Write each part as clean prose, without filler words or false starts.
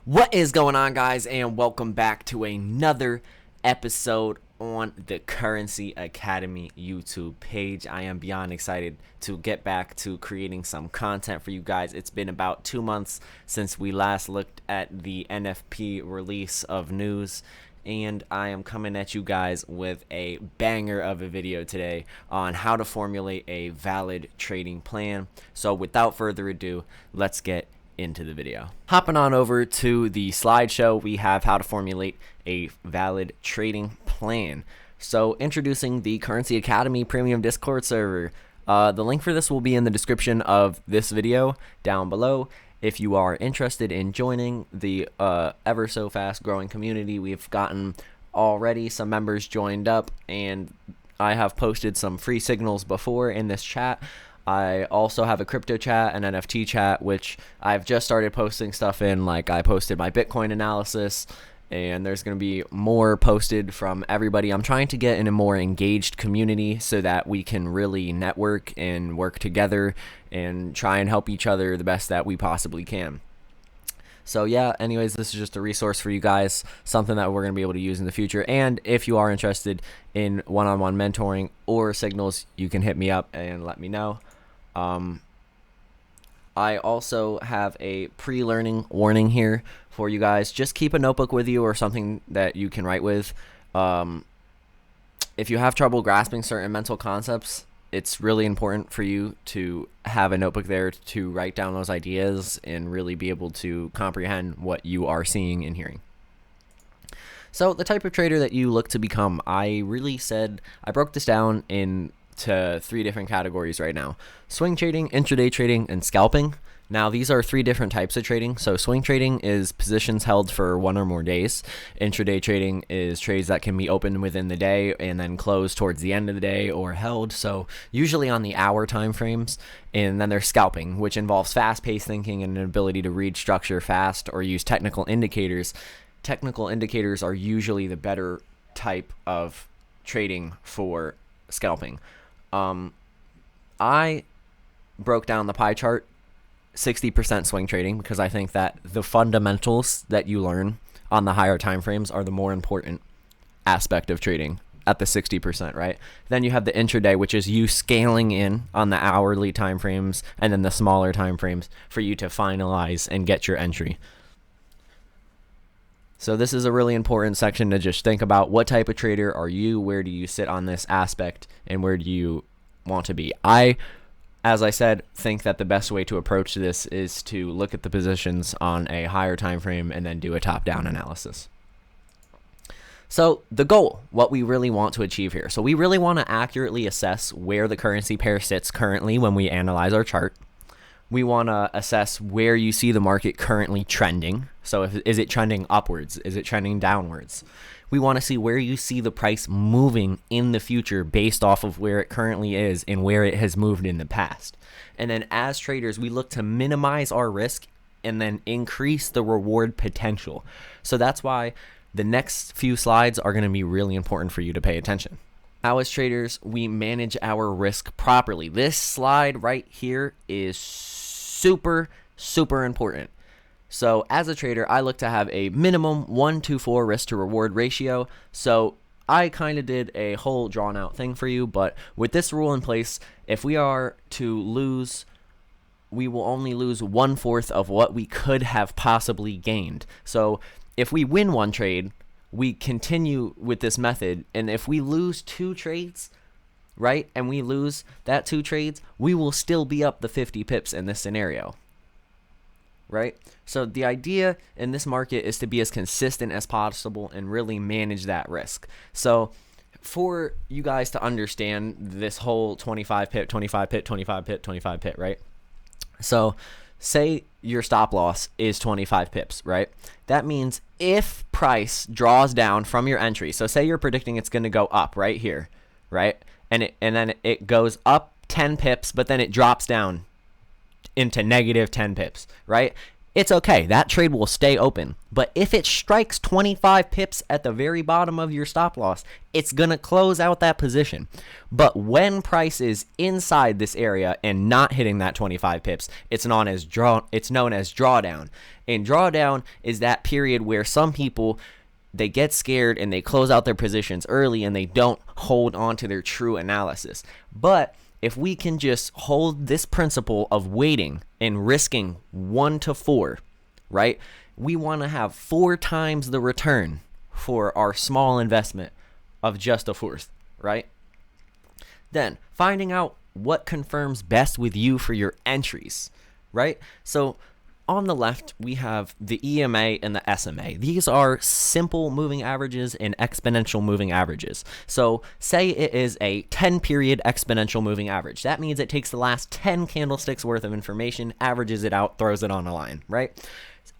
What is going on, guys, and welcome back to another episode on the Currency Academy YouTube page. I am beyond excited to get back to creating some content for you guys. It's been about 2 months since we last looked at the NFP release of news, and I am coming at you guys with a banger of a video today on how to formulate a valid trading plan. So without further ado, let's get into the video. Hopping on over to the slideshow, we have how to formulate a valid trading plan. So introducing the Currency Academy Premium Discord server. The link for this will be in the description of this video down below. If you are interested in joining the ever so fast growing community, we've gotten already some members joined up, and I have posted some free signals before in this chat. I also have a crypto chat, an NFT chat, which I've just started posting stuff in. Like, I posted my Bitcoin analysis, and there's going to be more posted from everybody. I'm trying to get in a more engaged community so that we can really network and work together and try and help each other the best that we possibly can. So yeah, anyways, this is just a resource for you guys, something that we're going to be able to use in the future. And if you are interested in one-on-one mentoring or signals, you can hit me up and let me know. I also have a pre-learning warning here for you guys. Just keep a notebook with you or something that you can write with. If you have trouble grasping certain mental concepts, it's really important for you to have a notebook there to write down those ideas and really be able to comprehend what you are seeing and hearing. So the type of trader that you look to become, I broke this down into 3 different categories right now: swing trading, intraday trading, and scalping. Now, these are 3 different types of trading. So swing trading is positions held for 1 or more days. Intraday trading is trades that can be opened within the day and then closed towards the end of the day or held, so usually on the hour time frames. And then there's scalping, which involves fast-paced thinking and an ability to read structure fast or use technical indicators. Technical indicators are usually the better type of trading for scalping. I broke down the pie chart 60% swing trading because I think that the fundamentals that you learn on the higher time frames are the more important aspect of trading at the 60%, right? Then you have the intraday, which is you scaling in on the hourly time frames and then the smaller time frames for you to finalize and get your entry. So this is a really important section to just think about: what type of trader are you? Where do you sit on this aspect? And where do you want to be? As I said, think that the best way to approach this is to look at the positions on a higher time frame and then do a top-down analysis. So the goal, what we really want to achieve here. So we really want to accurately assess where the currency pair sits currently when we analyze our chart. We want to assess where you see the market currently trending. So is it trending upwards? Is it trending downwards? We want to see where you see the price moving in the future based off of where it currently is and where it has moved in the past. And then as traders, we look to minimize our risk and then increase the reward potential. So that's why the next few slides are going to be really important for you to pay attention. How, as traders, we manage our risk properly. This slide right here is super important. So as a trader, I look to have a minimum 1-to-4 risk to reward ratio. So I kind of did a whole drawn out thing for you, but with this rule in place, if we are to lose, we will only lose 1/4 of what we could have possibly gained. So if we win one trade, we continue with this method, and if we lose 2 trades, right, and we lose that 2 trades, we will still be up the 50 pips in this scenario, right? So the idea in this market is to be as consistent as possible and really manage that risk. So for you guys to understand this whole 25 pip, 25 pip, 25 pip, 25 pip, right? So say your stop loss is 25 pips, right? That means if price draws down from your entry, so say you're predicting it's going to go up right here, right? And then it goes up 10 pips, but then it drops down into negative 10 pips, right? it's okay. That trade will stay open. But if it strikes 25 pips at the very bottom of your stop loss, it's going to close out that position. But when price is inside this area and not hitting that 25 pips, it's known as drawdown. And drawdown is that period where some people, they get scared and they close out their positions early and they don't hold on to their true analysis. But if we can just hold this principle of waiting and risking 1 to 4, right? We want to have 4 times the return for our small investment of just a fourth, right? Then finding out what confirms best with you for your entries, right? So on the left, we have the EMA and the SMA. These are simple moving averages and exponential moving averages. So say it is a 10-period exponential moving average. That means it takes the last 10 candlesticks worth of information, averages it out, throws it on a line, right?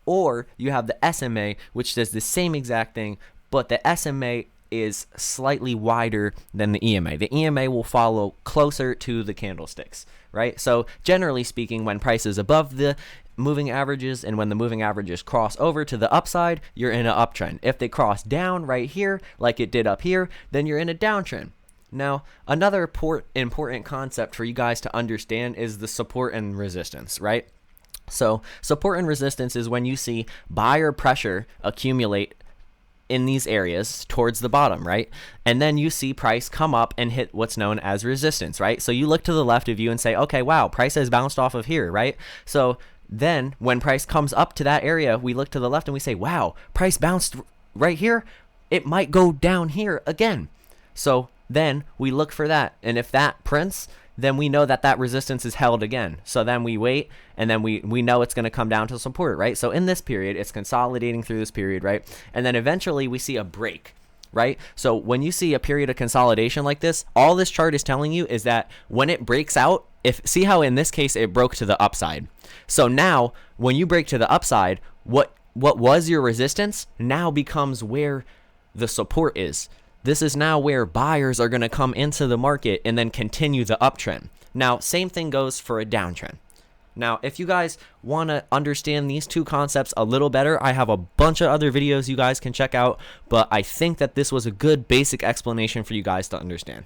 Or you have the SMA, which does the same exact thing, but the SMA is slightly wider than the EMA. The EMA will follow closer to the candlesticks, right? So generally speaking, when price is above the moving averages and when the moving averages cross over to the upside, you're in an uptrend. If they cross down right here, like it did up here, then you're in a downtrend. Now, another important concept for you guys to understand is the support and resistance, right? So support and resistance is when you see buyer pressure accumulate in these areas towards the bottom, right? And then you see price come up and hit what's known as resistance, right? So you look to the left of you and say, okay, wow, price has bounced off of here, right? So then when price comes up to that area, we look to the left and we say, wow, price bounced right here. It might go down here again. So then we look for that. And if that prints, then we know that that resistance is held again. So then we wait, and then we know it's going to come down to support, right? So in this period, it's consolidating through this period, right? And then eventually we see a break, right? So when you see a period of consolidation like this, all this chart is telling you is that when it breaks out, see how in this case it broke to the upside. So now when you break to the upside, what was your resistance now becomes where the support is. This is now where buyers are going to come into the market and then continue the uptrend. Now, same thing goes for a downtrend. Now, if you guys want to understand these two concepts a little better, I have a bunch of other videos you guys can check out, but I think that this was a good basic explanation for you guys to understand.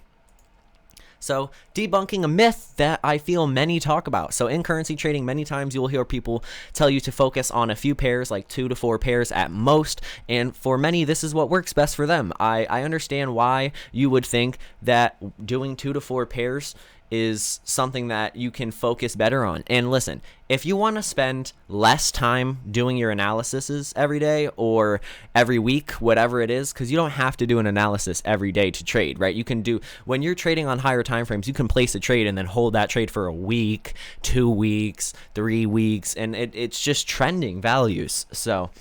So debunking a myth that I feel many talk about. So in currency trading, many times you will hear people tell you to focus on a few pairs, like 2 to 4 pairs at most. And for many, this is what works best for them. I understand why you would think that doing 2 to 4 pairs is something that you can focus better on. And listen, if you want to spend less time doing your analyses every day or every week, whatever it is, because you don't have to do an analysis every day to trade, right? You can do, when you're trading on higher time frames, you can place a trade and then hold that trade for a week, 2 weeks, 3 weeks, and it's just trending values. So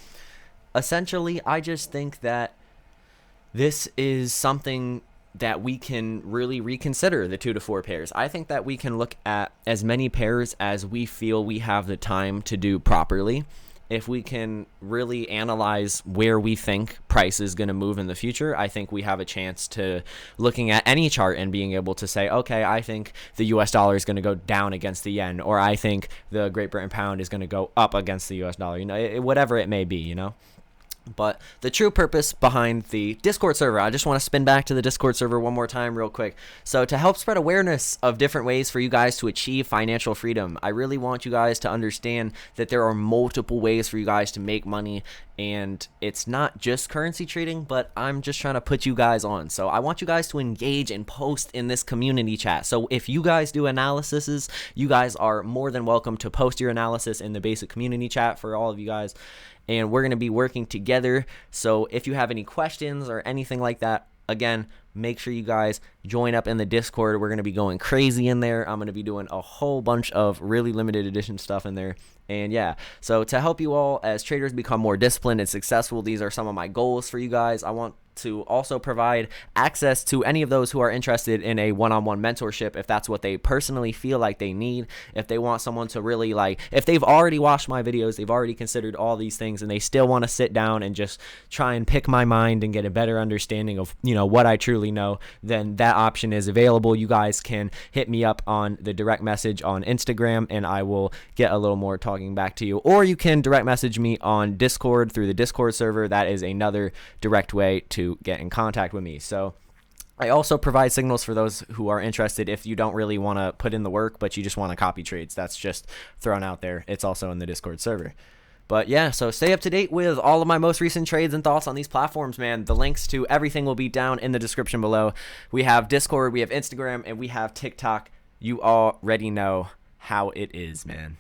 essentially, I just think that this is something that we can really reconsider, the 2 to 4 pairs. I think that we can look at as many pairs as we feel we have the time to do properly. If we can really analyze where we think price is going to move in the future, I think we have a chance to looking at any chart and being able to say, okay, I think the US dollar is going to go down against the yen, or I think the Great Britain pound is going to go up against the US dollar, whatever it may be, But the true purpose behind the Discord server, I just want to spin back to the Discord server one more time real quick. So to help spread awareness of different ways for you guys to achieve financial freedom, I really want you guys to understand that there are multiple ways for you guys to make money. And it's not just currency trading, but I'm just trying to put you guys on. So I want you guys to engage and post in this community chat. So if you guys do analyses, you guys are more than welcome to post your analysis in the basic community chat for all of you guys. And we're going to be working together. So if you have any questions or anything like that, again, make sure you guys join up in the Discord. We're going to be going crazy in there. I'm going to be doing a whole bunch of really limited edition stuff in there. And yeah, so to help you all as traders become more disciplined and successful, these are some of my goals for you guys. I want to also provide access to any of those who are interested in a one-on-one mentorship, if that's what they personally feel like they need. If they want someone to really if they've already watched my videos, they've already considered all these things, and they still want to sit down and just try and pick my mind and get a better understanding of what I truly really know, then that option is available. You guys can hit me up on the direct message on Instagram, and I will get a little more talking back to you. Or you can direct message me on Discord through the Discord server. That is another direct way to get in contact with me. So I also provide signals for those who are interested. If you don't really want to put in the work, but you just want to copy trades, that's just thrown out there. It's also in the Discord server. But yeah, so stay up to date with all of my most recent trades and thoughts on these platforms, man. The links to everything will be down in the description below. We have Discord, we have Instagram, and we have TikTok. You already know how it is, man.